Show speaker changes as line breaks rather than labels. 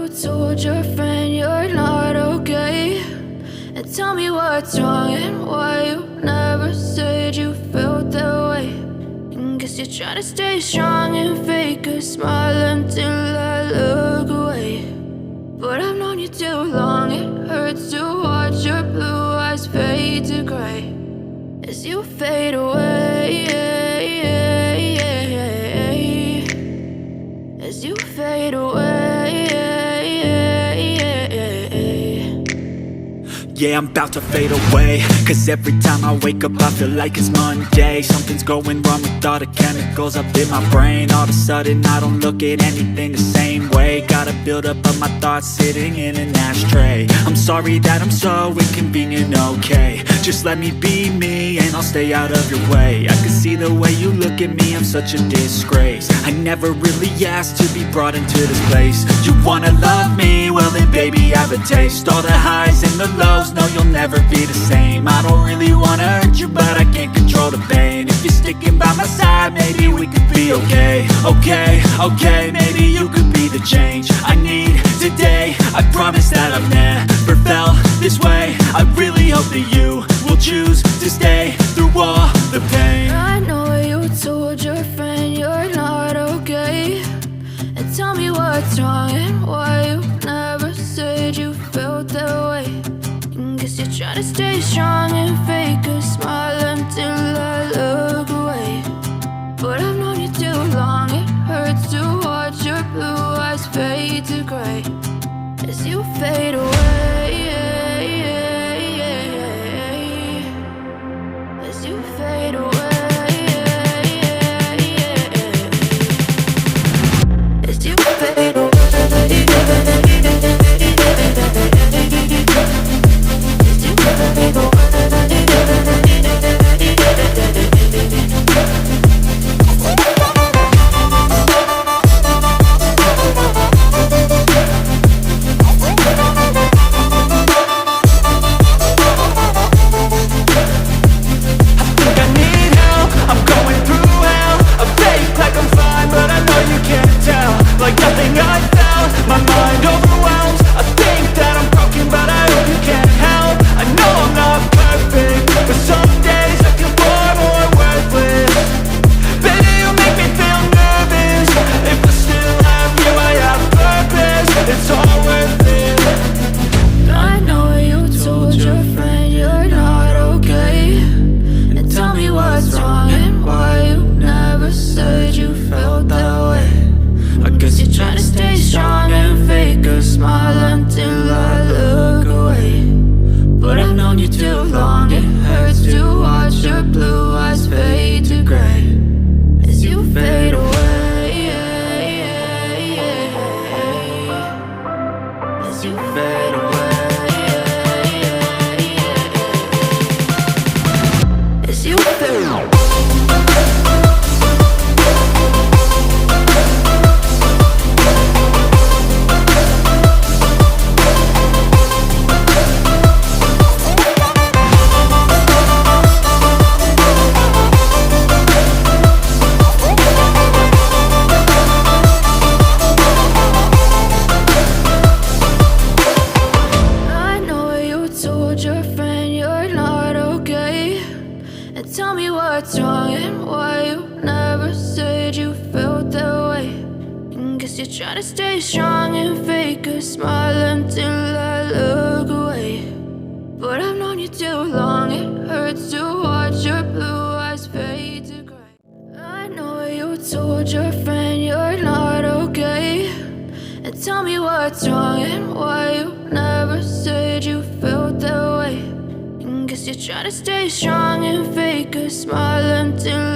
told your friend you're not okay? And tell me what's wrong and why you never said you felt that way. And guess you're trying to stay strong and fake a smile until I look away. But I've known you too long, it hurts to watch your blue eyes fade to gray as you fade away, as you fade away.
Yeah, I'm about to fade away, cause every time I wake up I feel like it's Monday. Something's going wrong with all the chemicals up in my brain. All of a sudden I don't look at anything the same way. Got a buildup of my thoughts sitting in an ashtray. I'm sorry that I'm so inconvenient, okay? Just let me be me and I'll stay out of your way. I can see the way you look at me, I'm such a disgrace. I never really asked to be brought into this place. You wanna love me? Well then baby I have a taste. All the highs and the lows, no, you'll never be the same. I don't really wanna hurt you, but I can't control the pain. If you're sticking by my side, maybe we could be okay. Okay, maybe you could be the change I need today. I promise that I've never felt this way. I really hope that you will choose to stay through all the pain.
I know you told your friend you're not okay. And tell me what's wrong and why you never said you felt that way. Guess you're trying to stay strong and fake a smile until I look away. But I've known you too long, it hurts to watch your blue eyes fade to gray as you fade away, as you fade away, as you fade away. Tell me what's wrong and why you never said you felt that way. And guess you're trying to stay strong and fake a smile until I look away. But I've known you too long, it hurts to watch your blue eyes fade to gray. I know you told your friend you're not okay. And tell me what's wrong and why you never said you felt that way. Guess you're trying to stay strong and fake a smile until